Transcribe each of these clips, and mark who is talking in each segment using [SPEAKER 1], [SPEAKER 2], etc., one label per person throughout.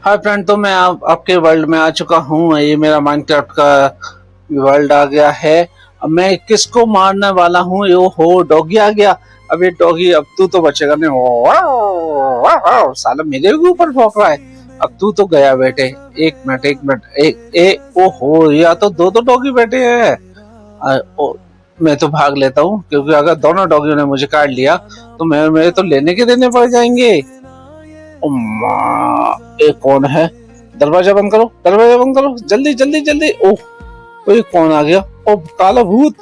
[SPEAKER 1] Hi friend, तो मैं आपके वर्ल्ड में आ चुका हूँ। ये मेरा माइनक्राफ्ट का वर्ल्ड आ गया है। अब मैं किसको मारने वाला हूँ? यो हो, डॉगी आ गया। अब ये डॉगी, अब तू तो बचेगा नहीं। साला मेरे भी ऊपर भौंक रहा है। अब तू तो गया बेटे। एक मिनट एक मिनट, ओहो, या तो दो डॉगी बैठे हैं। मैं तो भाग लेता हूँ, क्योंकि अगर दोनों डॉगियों ने मुझे काट लिया तो मेरे तो लेने के देने पड़ जाएंगे। उम्मा, ये कौन है? दरवाजा बंद करो, दरवाजा बंद करो, जल्दी जल्दी जल्दी। ओह, ये कौन आ गया? ओ काला भूत।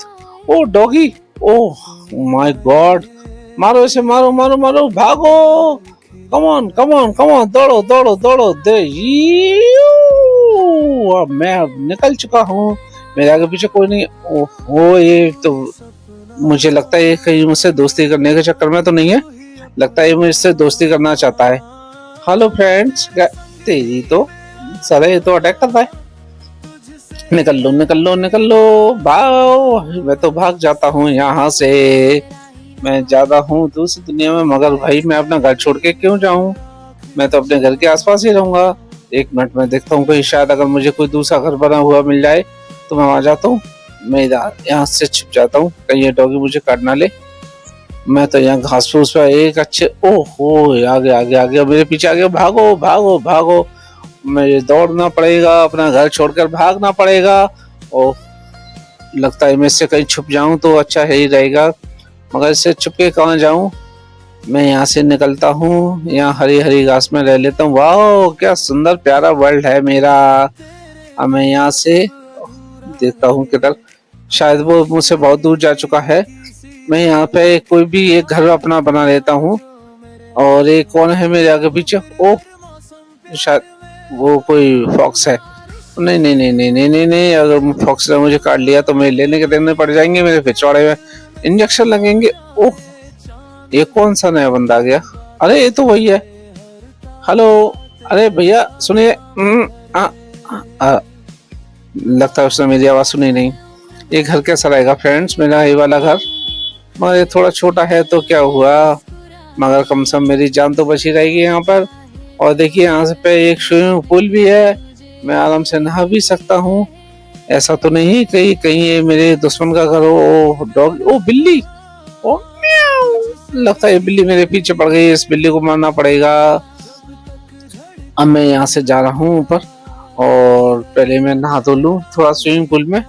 [SPEAKER 1] ओ डॉगी। ओह माय गॉड, मारो इसे, मारो मारो मारो, भागो। Come on come on come on, दौड़ो दौड़ो दौड़ो दे। अब मैं निकल चुका हूँ। मेरे आगे पीछे कोई नहीं। ओहो, ये तो मुझे लगता है ये कहीं मुझसे दोस्ती करने के चक्कर में तो नहीं है। लगता है ये मुझसे दोस्ती करना चाहता है। हेलो फ्रेंड्स, तेरी तो साला ये तो अटैक कर रहा है। निकल लो निकल लो निकल लो, भागो। मैं तो भाग जाता हूँ यहाँ से। मैं ज्यादा हूँ दूसरी दुनिया में, मगर भाई मैं अपना घर छोड़ के क्यों जाऊँ? मैं तो अपने घर के आसपास ही रहूंगा। एक मिनट में देखता हूँ, कोई शायद अगर मुझे कोई दूसरा घर बना हुआ मिल जाए तो मैं वहां जाता हूँ। मैं यहाँ से छिप जाता हूँ, कहीं ये डॉगी मुझे काट ना ले। मैं तो यहाँ घास फूस पे एक अच्छे, ओहो, आगे आगे आगे मेरे पीछे आ गया। भागो भागो भागो, मुझे दौड़ना पड़ेगा, अपना घर छोड़कर भागना पड़ेगा। ओह, लगता है मैं इससे कहीं छुप जाऊं तो अच्छा ही रहेगा, मगर इससे छुप के कहाँ जाऊं? मैं यहाँ से निकलता हूँ, यहाँ हरी हरी घास में रह लेता हूँ। वाह, क्या सुंदर प्यारा वर्ल्ड है मेरा। अब मैं यहाँ से देखता हूँ किधर, शायद वो मुझसे बहुत दूर जा चुका है। मैं यहाँ पे कोई भी एक घर अपना बना लेता हूँ। और एक कौन है मेरे आगे पीछे? ओ, शायद वो कोई फॉक्स है। नहीं नहीं नहीं नहीं नहीं नहीं नहीं, अगर फॉक्स ने मुझे काट लिया तो मैं लेने के देने पड़ जाएंगे, मेरे पिछवाड़े में इंजेक्शन लगेंगे। ओह, ये कौन सा नया बंदा आ गया? अरे ये तो वही है। हेलो, अरे भैया सुनिए। लगता है उसने मेरी आवाज सुनी नहीं। ये घर कैसा रहेगा फ्रेंड्स, मेरा ये वाला घर? मगर ये थोड़ा छोटा है तो क्या हुआ, मगर कम से कम मेरी जान तो बची रहेगी यहाँ पर। और देखिए यहाँ से पे एक स्विमिंग पूल भी है, मैं आराम से नहा भी सकता हूँ। ऐसा तो नहीं कहीं कहीं ये मेरे दुश्मन का घर हो। ओ डॉग, ओ बिल्ली, ओ म्याऊ। लगता है ये बिल्ली मेरे पीछे पड़ गई, इस बिल्ली को मारना पड़ेगा। अब मैं यहाँ से जा रहा हूँ ऊपर, और पहले मैं नहा धो लूँ थोड़ा स्विमिंग पूल में।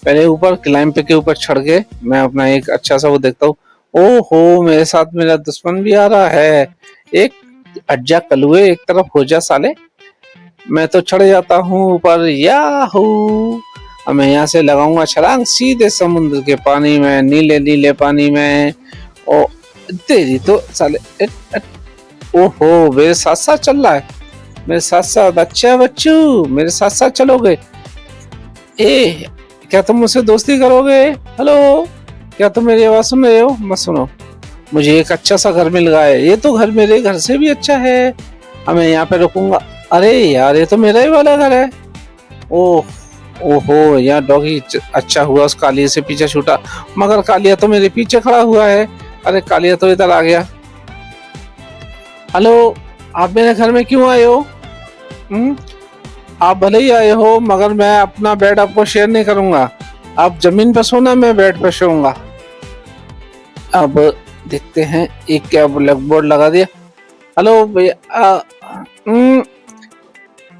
[SPEAKER 1] पहले ऊपर क्लाइंब पे के ऊपर चढ़ के मैं अपना एक अच्छा सा वो देखता हूँ। ओहो, मेरे साथ मेरा दुश्मन भी आ रहा है। एक अज्जा कलुए, एक तरफ हो जा साले। मैं तो चढ़ जाता हूँ ऊपर, याहू। अब मैं यहाँ से लगाऊंगा छलांग सीधे समुद्र के पानी में, नीले नीले पानी में। ओ तेरी तो साले, ओहो, मेरे साथ साथ चल रहा है, मेरे साथ साथ। अच्छा बच्चू, मेरे साथ साथ चलोगे? ए, क्या तुम मुझसे दोस्ती करोगे? हेलो, क्या तुम मेरी आवाज सुन रहे हो? मत सुनो, मुझे एक अच्छा सा घर मिल गया है। ये तो घर मेरे घर से भी अच्छा है। अब मैं यहाँ पे रुकूंगा। अरे यार, ये तो मेरा ही वाला घर है। ओह, ओहो, यहाँ डॉगी अच्छा हुआ उस कालिया से पीछे छूटा, मगर कालिया तो मेरे पीछे खड़ा हुआ है। अरे कालिया तो इधर आ गया। हेलो, आप मेरे घर में क्यों आए हो? आप भले ही आए हो, मगर मैं अपना बेड आपको शेयर नहीं करूंगा। आप जमीन पर सोना, मैं बेड पर सोऊंगा। अब देखते हैं, एक क्या ब्लैक बोर्ड लगा दिया। हेलो भैया,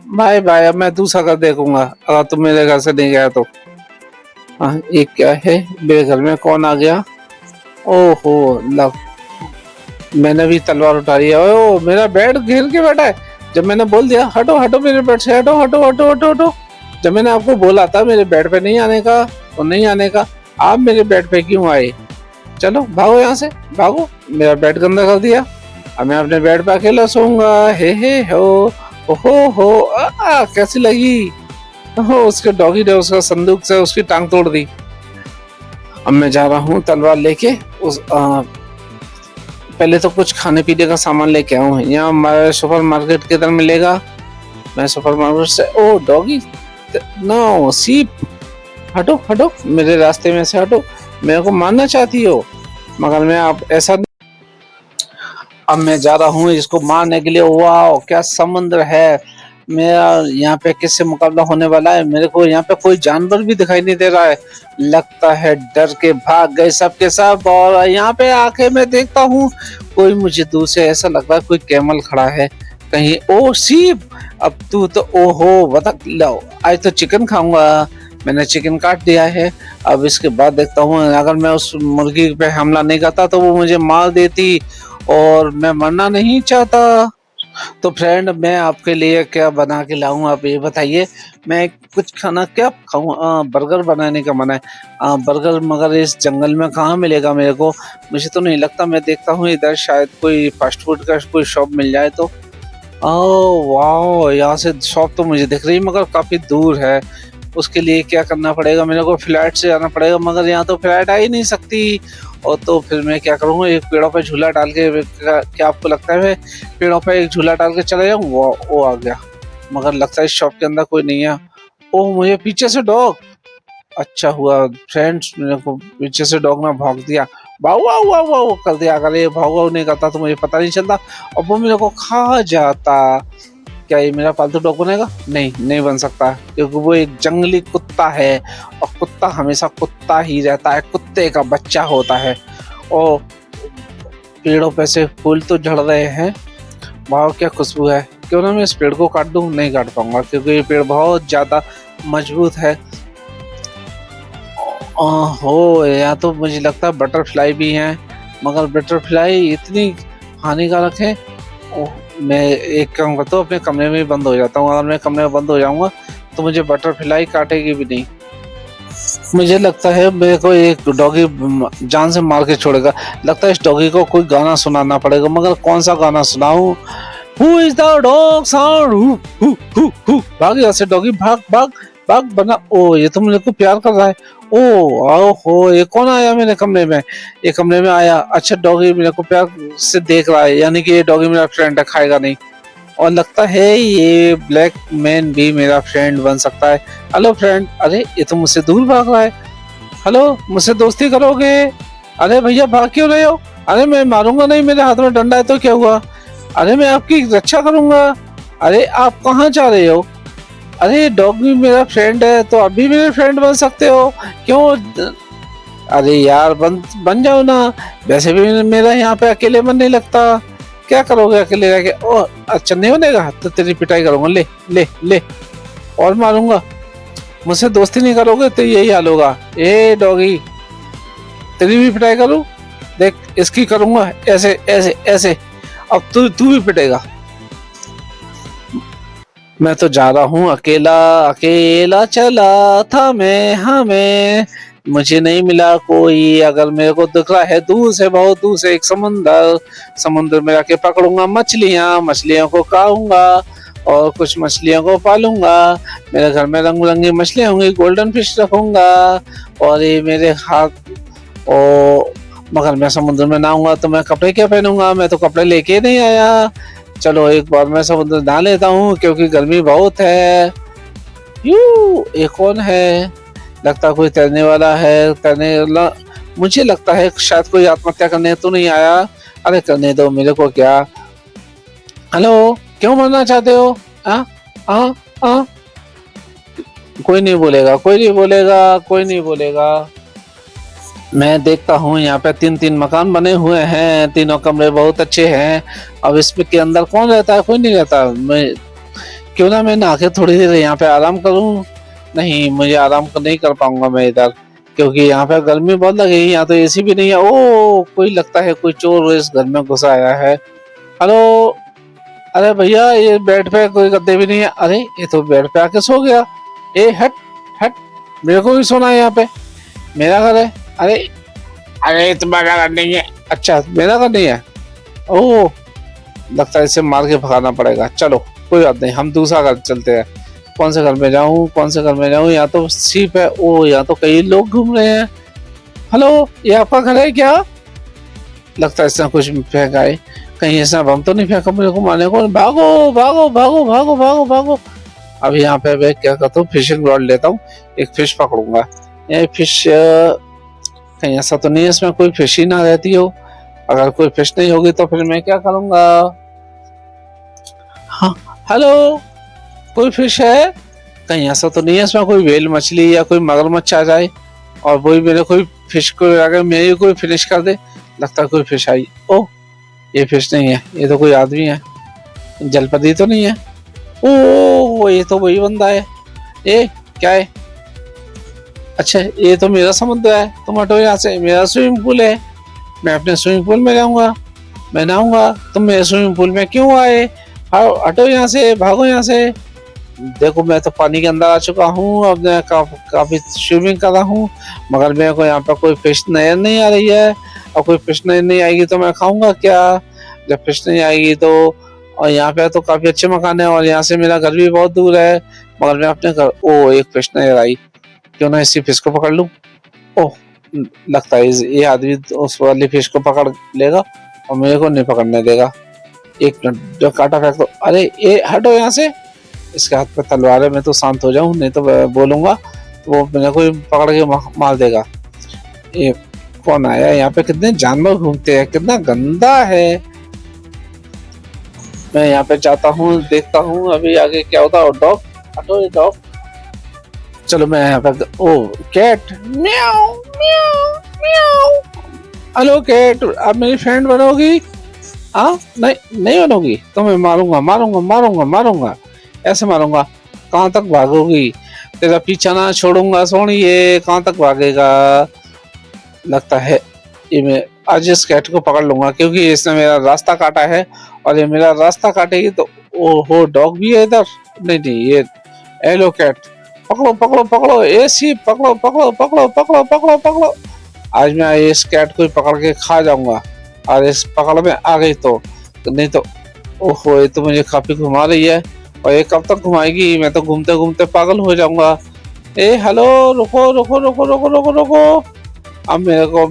[SPEAKER 1] बाय बाय। अब मैं दूसरा घर देखूंगा अगर तुम मेरे घर से नहीं गया तो। एक क्या है, मेरे घर में कौन आ गया? ओहो, लव, मैंने भी तलवार उठा लिया। ओ, मेरा बेड घेर के बैठा है। जब मैंने बोल दिया हटो हटो मेरे बेड से, हटो हटो हटो हटो हटो, जब मैंने आपको बोला था मेरे बेड पे नहीं आने का और नहीं आने का, आप मेरे बेड पे क्यों आए? चलो भागो यहाँ से, भागो। मेरा बेड गंदा कर दिया। अब मैं अपने बेड पे अकेला सोऊंगा। हे हो, कैसी लगी? ओहो, उसके डॉगी ने उसका संदूक से उसकी टांग तोड़ दी। अब मैं जा रहा हूँ तलवार लेके पहले तो कुछ खाने पीने का सामान लेके आऊँ। यहाँ हमारे सुपर मार्केट किधर मिलेगा? मैं सुपर मार्केट से, ओ डॉगी, नो सीप, हटो हटो मेरे रास्ते में से, हटो। मेरे को मारना चाहती हो, मगर मैं आप ऐसा। अब मैं जा रहा हूँ इसको मारने के लिए। वाह, क्या समुद्र है, मेरा यहाँ पे किससे मुकाबला होने वाला है? मेरे को यहाँ पे कोई जानवर भी दिखाई नहीं दे रहा है। लगता है डर के भाग गए सब के सब। और यहाँ पे आके मैं देखता हूँ कोई मुझे दूर से ऐसा लग रहा है कोई कैमल खड़ा है कहीं। ओ सीप, अब तू तो ओहो बता लो, आज तो चिकन खाऊंगा। मैंने चिकन काट दिया है। अब इसके बाद देखता हूँ अगर मैं उस मुर्गी पे हमला नहीं करता तो वो मुझे मार देती, और मैं मरना नहीं चाहता। तो फ्रेंड मैं आपके लिए क्या बना के लाऊं आप ये बताइए। मैं कुछ खाना क्या खाऊं? बर्गर बनाने का मन है। बर्गर मगर इस जंगल में कहाँ मिलेगा मेरे को? मुझे तो नहीं लगता। मैं देखता हूँ इधर शायद कोई फास्ट फूड का कोई शॉप मिल जाए तो। ओह वाह, यहाँ से शॉप तो मुझे दिख रही है मगर काफी दूर है। उसके लिए क्या करना पड़ेगा? मेरे को फ्लाइट से जाना पड़ेगा मगर यहाँ तो फ्लाइट आ ही नहीं सकती। और तो फिर मैं क्या करूँगा, एक पेड़ों पे झूला डाल के क्या आपको लगता है मैं पेड़ों पे एक झूला डाल के चला जाऊँ? वो आ गया मगर लगता है इस शॉप के अंदर कोई नहीं है। ओह मुझे पीछे से डॉग, अच्छा हुआ फ्रेंड्स मेरे को पीछे से डॉग ने भौंक दिया। भाऊ वाऊ वाऊ वाऊ कर दिया। अगर ये भाऊ वाऊ नहीं करता तो मुझे पता नहीं चलता और वो मेरे को खा जाता। क्या ये मेरा पालतू डॉग बनेगा? नहीं, नहीं बन सकता क्योंकि वो एक जंगली कुत्ता है और कुत्ता हमेशा कुत्ता ही रहता है, कुत्ते का बच्चा होता है। और पेड़ों पे से फूल तो झड़ रहे हैं। वाह क्या खुशबू है। क्यों ना मैं इस पेड़ को काट दूं? नहीं काट पाऊंगा क्योंकि ये पेड़ बहुत ज्यादा मजबूत है। हो या तो मुझे लगता है बटरफ्लाई भी हैं मगर बटरफ्लाई इतनी हानिकारक है। ओह, मैं एक काम करता हूँ अपने कमरे में ही बंद हो जाता हूँ। अगर मैं कमरे में बंद हो जाऊंगा तो मुझे बटरफ्लाई काटेगी भी नहीं। मुझे लगता है मेरे को एक डॉगी जान से मार के छोड़ेगा। लगता है इस डॉगी को कोई गाना सुनाना पड़ेगा मगर कौन सा गाना सुनाऊं? Who is the dog sound? Who भाग यहाँ से डॉगी, भाग भाग भाग बना। ओ ये तो मेरे को प्यार कर रहा है। ओ आओ हो, ये कौन आया मेरे कमरे में? ये कमरे में आया। अच्छा डॉगी मेरे को प्यार से देख रहा है, यानी कि ये डॉगी मेरा फ्रेंड है, खाएगा नहीं। और लगता है ये ब्लैक मैन भी मेरा फ्रेंड बन सकता है। हेलो फ्रेंड, अरे ये तो मुझसे दूर भाग रहा है। हेलो, मुझसे दोस्ती करोगे? अरे भैया भाग क्यों रहे हो? अरे मैं मारूंगा नहीं, मेरे हाथ में डंडा है तो क्या हुआ? अरे मैं आपकी रक्षा करूंगा। अरे आप कहाँ जा रहे हो? अरे डॉग भी मेरा फ्रेंड है तो आप भी मेरे फ्रेंड बन सकते हो, क्यों? अरे यार बन बन जाओ ना। वैसे भी मेरा यहाँ पे अकेले मन नहीं लगता। क्या करोगे अकेले रह के? ओ अच्छा नहीं बनेगा तो तेरी पिटाई करूंगा। ले ले ले और मारूंगा। मुझसे दोस्ती नहीं करोगे तो यही हाल होगा। ए डॉगी, तेरी भी पिटाई करूं? देख इसकी करूंगा ऐसे ऐसे ऐसे। अब तू तू भी पिटेगा। मैं तो जा रहा हूँ अकेला, अकेला चला था मैं, हमें मुझे नहीं मिला कोई। अगर मेरे को दिख रहा है दूर से, बहुत दूर से एक समुंदर, समुद्र में जाके पकड़ूंगा मछलियाँ, मछलियों को खाऊंगा और कुछ मछलियों को पालूंगा। मेरे घर में रंग बिरंगी मछलियाँ होंगी, गोल्डन फिश रखूंगा। और ये मेरे हाथ ओ मगर मैं समुद्र में नहाऊंगा तो मैं कपड़े क्या पहनूंगा? मैं तो कपड़े लेके नहीं आया। चलो एक बार मैं समुद्र नहा लेता हूँ क्योंकि गर्मी बहुत है। ये कौन है? लगता कोई तैरने वाला है। तैरने वाला मुझे लगता है शायद कोई आत्महत्या करने तो नहीं आया। अरे करने दो मेरे को क्या। हेलो, क्यों मरना चाहते हो? आ, आ, आ? कोई नहीं बोलेगा, कोई नहीं बोलेगा, कोई नहीं बोलेगा। मैं देखता हूँ यहाँ पे 3-3 मकान बने हुए हैं, तीनों कमरे बहुत अच्छे हैं। अब इसमें के अंदर कौन रहता है? कोई नहीं रहता। मैं क्यों ना मैं नहा के थोड़ी देर यहाँ पे आराम करूँ? नहीं, मुझे आराम नहीं कर पाऊंगा मैं इधर क्योंकि यहाँ पे गर्मी बहुत लगेगी। यहाँ तो एसी भी नहीं है। ओ कोई लगता है कोई चोर इस घर में घुस आया है। हेलो, अरे भैया ये बेड पे कोई गद्दे भी नहीं है। अरे ये तो बेड पे आके सो गया। ए हट हट, मेरे को भी सोना है यहाँ पे, मेरा घर है। अरे अरे तुम्हारा घर नहीं है? अच्छा मेरा घर नहीं है। ओह लगता है इसे मार के भगाना पड़ेगा। चलो कोई बात नहीं, हम दूसरा घर चलते हैं। कौन से घर में जाऊं, कौन से घर में जाऊं? यहाँ तो सीप है। ओ यहाँ तो कई लोग घूम रहे हैं। हेलो, ये आपका घर है क्या? लगता है इसने कुछ फेंका है। कहीं ऐसा बम तो नहीं फेंका मेरे को मारने को? भागो भागो भागो भागो भागो भागो। अब यहाँ पे मैं क्या करता हूँ, फिशिंग रॉड लेता हूँ, एक फिश पकड़ूंगा। ये फिश कहीं ऐसा तो नहीं है इसमें कोई फिश ही ना रहती हो? अगर कोई फिश नहीं होगी तो फिर मैं क्या करूंगा? हाँ हेलो, कोई फिश है, कहीं ऐसा तो नहीं है इसमें कोई व्हेल मछली या कोई मगरमच्छ आ जाए और वही मेरे कोई फिश को अगर मेरी कोई फिनिश कर दे। लगता है कोई फिश आई। ओ, ये फिश नहीं है, ये तो कोई आदमी है, जलपरी तो नहीं है। ओ, ये तो वही बंदा है। ये क्या है? अच्छा, ये तो मेरा समुद्र है, तुम हटो यहाँ से, मेरा स्विमिंग पूल है, मैं अपने स्विमिंग पूल में जाऊंगा, मैं नहाऊंगा, तुम मेरे स्विमिंग पूल में क्यों आए? हटो यहाँ से, भागो यहाँ से। देखो मैं तो पानी के अंदर आ चुका हूँ, अब मैं काफी स्विमिंग कर रहा हूँ, मगर मेरे को यहाँ पर कोई फिश नजर नहीं आ रही है। और कोई फिश नजर नहीं आएगी तो मैं खाऊंगा क्या? जब फिश नहीं आएगी तो, और यहाँ पे तो काफी अच्छे मकान है और यहाँ से मेरा घर भी बहुत दूर है, मगर मैं अपने घर, ओ एक फिश नजर आई, क्यों ना इसी फिश को पकड़ लूं। ओह, लगता है ये आदमी उस वाली फिश को पकड़ लेगा और मेरे को नहीं पकड़ने देगा। एक मिनट, जो कांटा फेंक दो। अरे ये हटो यहाँ से, इसके हाथ पे तलवार है, मैं तो शांत हो जाऊं, नहीं तो मैं बोलूंगा तो वो मेरे को पकड़ के मार देगा। ये कौन आया यहाँ पे? कितने जानवर घूमते हैं, कितना गंदा है। मैं यहाँ पे जाता हूँ, देखता हूँ अभी आगे क्या होता है। डॉग, हटो ये डॉग। चलो मैं यहाँ पे, ओ कैट, म्याऊ म्याऊ म्याऊ। हेलो कैट, आप मेरी फ्रेंड बनोगी? हाँ, नहीं नहीं बनोगी तो मैं मारूंगा मारूंगा मारूंगा मारूंगा, ऐसे मारूंगा। कहाँ तक भागोगी? तेरा पीछा ना छोड़ूंगा सोनिए, कहाँ तक भागेगा? लगता है ये मैं आज इस कैट को पकड़ लूंगा, क्योंकि इसने मेरा रास्ता काटा है और ये मेरा रास्ता काटेगी तो। ओहो, डॉग भी है इधर। नहीं नहीं, ये हेलो कैट, पकड़ो पकड़ो पकड़ो, ए सी पकड़ो पकड़ो पकड़ो पकड़ो पकड़ो पकड़ो। आज मैं इस कैट को पकड़ के खा जाऊंगा, और इस पकड़ में आ गई तो नहीं तो। ओहो, ये तो मुझे काफी घुमा रही है, और ये कब तक घुमाएगी? मैं तो घूमते घूमते पागल हो जाऊंगा। ए हेलो, रुको रुको रुको रुको रुको रुको। अब मेरे को,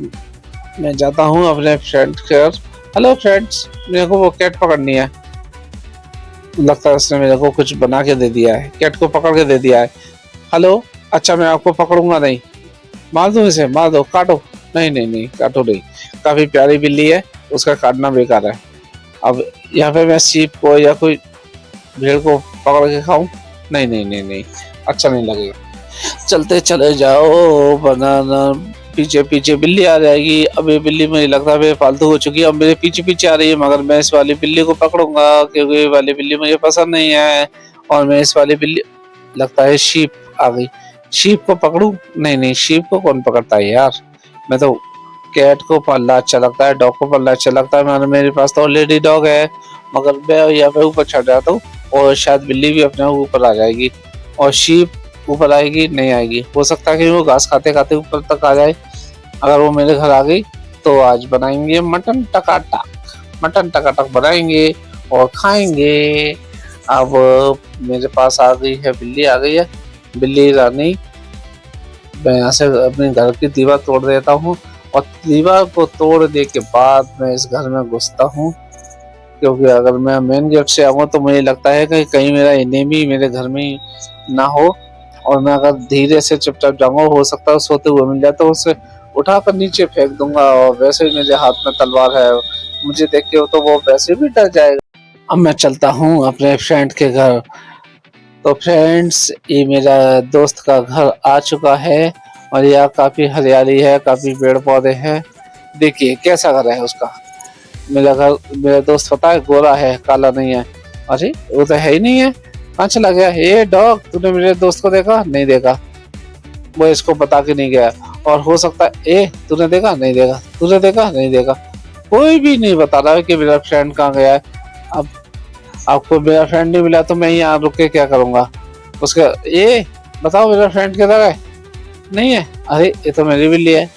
[SPEAKER 1] मैं जाता हूँ अपने फ्रेंड के घर। हेलो फ्रेंड्स, मेरे को वो कैट पकड़नी है। लगता है उसने मेरे को कुछ बना के दे दिया है, कैट को पकड़ के दे दिया है। हेलो, अच्छा मैं आपको पकड़ूंगा नहीं, मार दो इसे, मार दो, काटो। नहीं नहीं नहीं, काटो नहीं, काफी प्यारी बिल्ली है, उसका काटना बेकार है। अब यहाँ पे मैं सीप को या कोई भेड़ को पकड़ के खाऊं? नहीं नहीं नहीं नहीं, अच्छा नहीं लगेगा। चलते चले जाओ, बनाना। पीछे पीछे बिल्ली आ जाएगी। अब ये बिल्ली मुझे लगता है फालतू हो चुकी है, अब मेरे पीछे पीछे आ रही है, मगर मैं इस वाली बिल्ली को पकड़ूंगा, क्योंकि ये वाली बिल्ली मुझे पसंद नहीं है। और मैं इस वाली बिल्ली, लगता है शीप आ गई, शीप को पकड़ू? नहीं नहीं, शीप को कौन पकड़ता है यार। मैं तो कैट को पालना अच्छा लगता है, डॉग को पालना अच्छा लगता है, मैंने, मेरे पास तो ऑलरेडी डॉग है। मगर मैं यहाँ पे ऊपर चढ़ जाता हूँ और शायद बिल्ली भी अपने ऊपर आ जाएगी, और शीप ऊपर आएगी? नहीं आएगी। हो सकता है कि वो घास खाते खाते ऊपर तक आ जाए। अगर वो मेरे घर आ गई तो आज बनाएंगे मटन टकाटक, मटन टकाटक बनाएंगे और खाएंगे। अब मेरे पास आ गई है बिल्ली, आ गई है बिल्ली रानी। मैं यहाँ से अपने घर की दीवार तोड़ देता हूँ, और दीवार को तोड़ने के बाद मैं इस घर में घुसता हूँ, क्योंकि अगर मैं मेन गेट से आऊँ तो मुझे लगता है कि कहीं मेरा एनिमी मेरे घर में ना हो। और मैं अगर धीरे से चुपचाप जाऊंगा, हो सकता है सोते हुए मिल जाए तो उसे उठाकर नीचे फेंक दूंगा, और वैसे ही मेरे हाथ में तलवार है, मुझे देख के तो वो वैसे भी डर जाएगा। अब मैं चलता हूँ अपने फ्रेंड के घर। तो फ्रेंड्स, ये मेरा दोस्त का घर आ चुका है, और यहाँ काफी हरियाली है, काफी पेड़ पौधे हैं। देखिए कैसा घर है उसका। मेरा घर, मेरा दोस्त पता है गोरा है, काला नहीं है। अरे वो तो है ही नहीं है, कहाँ चला गया? ये डॉग, तूने मेरे दोस्त को देखा? नहीं देखा, वो इसको बता के नहीं गया। और हो सकता है, ए तूने देखा? नहीं देखा, तूने देखा? नहीं देखा, कोई भी नहीं बता रहा है कि मेरा फ्रेंड कहाँ गया है। अब आपको मेरा फ्रेंड नहीं मिला तो मैं यहाँ रुक के क्या करूँगा? उसका, ये बताओ मेरा फ्रेंड किधर है? नहीं है। अरे ये तो मेरी बिल्ली है,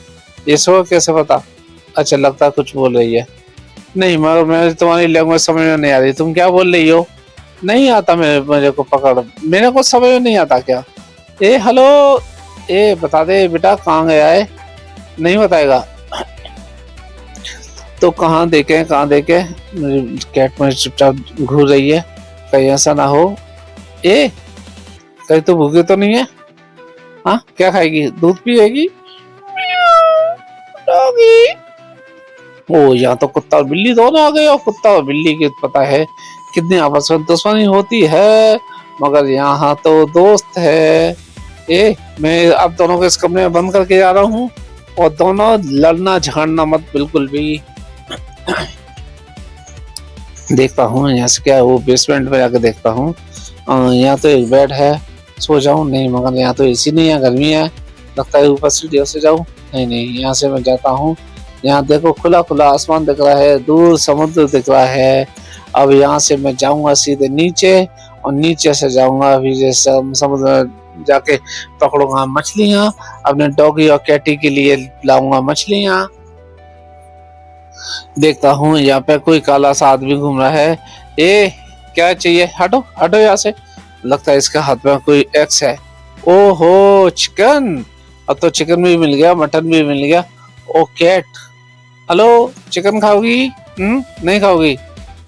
[SPEAKER 1] ये सो कैसे पता? अच्छा, लगता है कुछ बोल रही है। नहीं, मगर मैं, तुम्हारी लैंग्वेज समझ में नहीं आ रही, तुम क्या बोल रही हो? नहीं आता मेरे को पकड़, मेरे को समझ में नहीं आता क्या? ए हेलो, ए बता दे बेटा कहाँ गया है? नहीं बताएगा तो कहाँ देखे, कहाँ देखे? मेरी कैट में चुपचाप घूर रही है, कहीं ऐसा ना हो। ए कहीं तो भूखी तो नहीं है? हाँ, क्या खाएगी? दूध पिएगी? डॉगी। ओ, यहाँ तो कुत्ता और बिल्ली दोनों आ गए, और कुत्ता और बिल्ली की पता है कितनी आपस में दुश्मनी होती है, मगर यहाँ तो दोस्त है। मैं अब दोनों को इस कमरे में बंद करके जा रहा हूँ और दोनों लड़ना झगड़ना मत बिल्कुल भी। देखता हूँ यहाँ से क्या वो बेसमेंट में जाकर देखता हूँ। यहाँ तो एक बेड है, सो जाऊँ नहीं, मगर यहाँ तो एसी नहीं है, गर्मी है। लगता है ऊपर सीढ़ियों से जाऊँ, नहीं, यहाँ से मैं जाता हूँ। यहाँ देखो खुला खुला आसमान दिख रहा है, दूर समुद्र दिख रहा है। अब यहाँ से मैं जाऊंगा सीधे नीचे और नीचे से जाऊंगा अभी जैसे समुद्र में जाके पकड़ूंगा मछलियाँ, अपने डॉगी और कैटी के लिए लाऊंगा मछलियाँ। देखता हूँ यहाँ पे कोई काला सा आदमी घूम रहा है। क्या चाहिए, हटो हटो यहाँ से। लगता है इसके हाथ में कोई एक्स है। ओहो चिकन, अब तो चिकन भी मिल गया, मटन भी मिल गया। ओ कैट, हेलो चिकन खाओगी? नहीं खाओगी?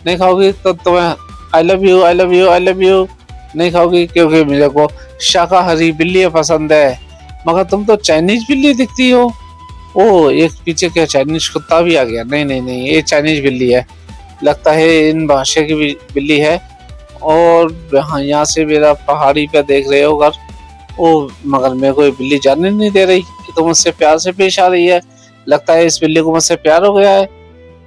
[SPEAKER 1] नहीं खाओगी तो तुम्हें I love you I love you I love you. नहीं खाओगी क्योंकि मेरे को शाकाहारी बिल्ली पसंद है। मगर तुम तो चाइनीज बिल्ली दिखती हो। ओ एक पीछे क्या चाइनीज कुत्ता भी आ गया। नहीं नहीं नहीं, ये चाइनीज बिल्ली है, लगता है इन भाषा की बिल्ली है। और यहाँ से मेरा पहाड़ी पे देख रहे हो घर। ओ मगर मेरे को ये बिल्ली जाने नहीं दे रही, तो मुझसे प्यार से पेश आ रही है। लगता है इस बिल्ली को मुझसे प्यार हो गया है।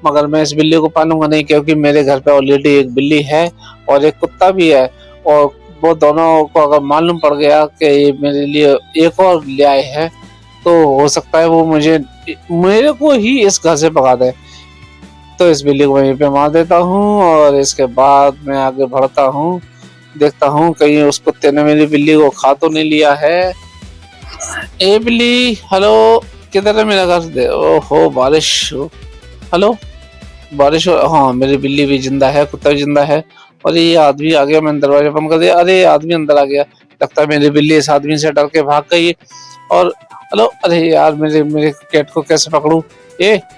[SPEAKER 1] मगर मैं इस बिल्ली को पालूंगा नहीं, क्योंकि मेरे घर पे ऑलरेडी एक बिल्ली है और एक कुत्ता भी है। और वो दोनों को अगर मालूम पड़ गया कि ये मेरे लिए एक और ले आए हैं, तो हो सकता है वो मेरे को ही इस घर से भगा दे। तो इस बिल्ली को वहीं पे मार देता हूँ और इसके बाद मैं आगे बढ़ता हूँ। देखता हूँ कहीं उस कुत्ते ने मेरी बिल्ली को खा तो नहीं लिया है। ए बिल्ली, हेलो, किधर है मेरा घर? ओहो बारिश, हेलो बारिश। हाँ मेरी बिल्ली भी जिंदा है, कुत्ता भी जिंदा है। और ये आदमी आ गया, मैंने दरवाजा बंद कर दिया। अरे आदमी अंदर आ गया, लगता है मेरी बिल्ली इस आदमी से डर के भाग गई। और हेलो, अरे यार मेरे कैट को कैसे पकड़ूं?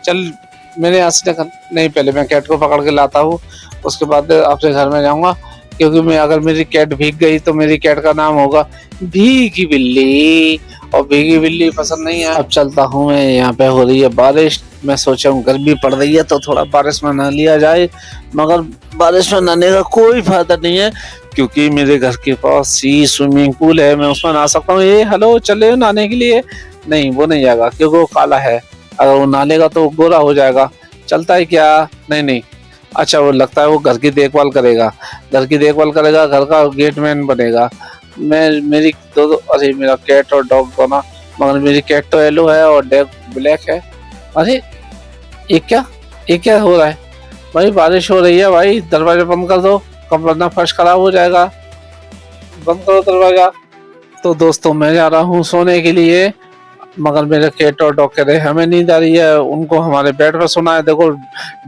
[SPEAKER 1] चल मेरे यहाँ से निकल। नहीं, पहले मैं कैट को पकड़ के लाता हूँ, उसके बाद आपसे घर में जाऊंगा। क्योंकि मैं अगर मेरी कैट भीग गई तो मेरी कैट का नाम होगा भीगी बिल्ली, और भीगी बिल्ली पसंद नहीं है। अब चलता हूँ मैं, यहाँ पे हो रही है बारिश। मैं सोचा हूँ गर्मी पड़ रही है तो थोड़ा बारिश में नहा लिया जाए, मगर बारिश में नहाने का कोई फायदा नहीं है, क्योंकि मेरे घर के पास ही स्विमिंग पूल है, मैं उसमें नहा सकता हूँ। हेलो चले नहाने के लिए? नहीं, वो नहीं जाएगा क्योंकि वो काला है, अगर वो नहालेगा तो वो गोरा हो जाएगा। चलता है क्या? नहीं नहीं। अच्छा, वो लगता है वो घर की देखभाल करेगा, घर की देखभाल करेगा, घर का गेटमैन बनेगा। मेरी दो अरे मेरा कैट और डॉग दोनों, मगर मेरी कैट तो येलो है और डॉग ब्लैक है। अरे ये क्या हो रहा है भाई? बारिश हो रही है भाई, दरवाजा बंद कर दो, कब वरना फर्श खराब हो जाएगा। बंद करो दरवाजा। तो दोस्तों मैं जा रहा हूँ सोने के लिए, मगर मेरे कैट और डॉग कह रहे हमें नींद आ रही है, उनको हमारे बेड पर सोना है। देखो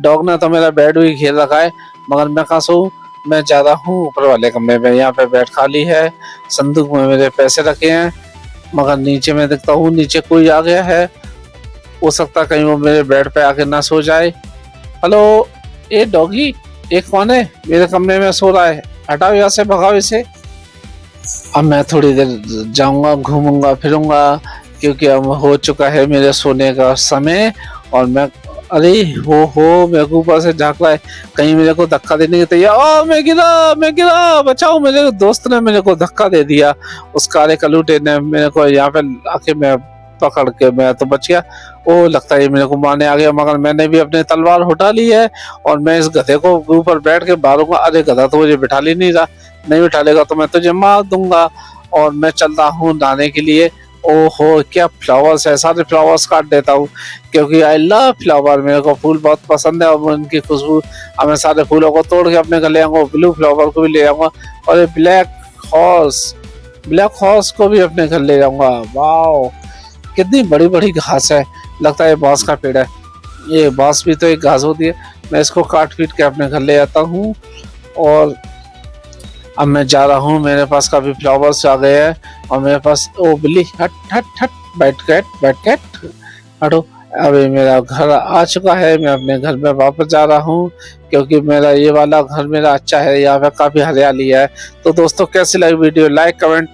[SPEAKER 1] डॉग ने तो मेरा बेड भी घेर रखा है, मगर मैं कहाँ सोऊं? मैं जा रहा हूँ ऊपर वाले कमरे में। यहाँ पे बेड खाली है, संदूक में मेरे पैसे रखे हैं, मगर नीचे मैं देखता हूँ नीचे कोई आ गया है। हो सकता है कहीं वो मेरे बेड पे आके ना सो जाए। हेलो, ये डॉगी, एक कौन है मेरे कमरे में सो रहा है? हटाओ यहाँ से, भगाओ इसे। अब मैं थोड़ी देर जाऊंगा, घूमूंगा फिरूंगा, क्योंकि अब हो चुका है मेरे सोने का समय। और मैं अरे हो मेरे को ऊपर से झांक रहा है, कहीं मेरे को धक्का देने की तैयार। मैं गिरा, बचाओ, मेरे दोस्त ने मेरे को धक्का दे दिया, उस काले कलूटे ने मेरे को यहाँ पे आके मैं पकड़ के मैं तो बच गया। ओ लगता है मेरे को मारने आ गया, मगर मैंने भी अपनी तलवार उठा ली है और मैं इस गधे को ऊपर बैठ के मारूंगा। अरे गधा तो मुझे बिठा ही नहीं रहा, नहीं बिठा लेगा तो मैं तुझे मार दूंगा। और मैं चलता हूँ नहाने के लिए। ओहो क्या फ्लावर्स है, सारे फ्लावर्स काट देता हूँ, क्योंकि आई लव फ्लावर, मेरे को फूल बहुत पसंद है और उनकी खुशबू। अब मैं सारे फूलों को तोड़ के अपने घर ले आऊंगा, ब्लू फ्लावर को भी ले आऊंगा, और ये ब्लैक हॉर्स को भी अपने घर ले जाऊंगा। वाओ कितनी बड़ी बड़ी घास है, लगता है बांस का पेड़ है। ये बांस भी तो एक घास होती है। मैं इसको काट पीट के अपने घर ले आता हूँ। और अब मैं जा रहा हूँ, मेरे पास काफी फ्लावर्स आ गए हैं, और मेरे पास ओ बिल्ली, हट हट हट, बैठ कैट हटो। अभी मेरा घर आ चुका है, मैं अपने घर में वापस जा रहा हूँ, क्योंकि मेरा ये वाला घर मेरा अच्छा है, यहाँ पे काफी हरियाली है। तो दोस्तों कैसी लगी वीडियो, लाइक कमेंट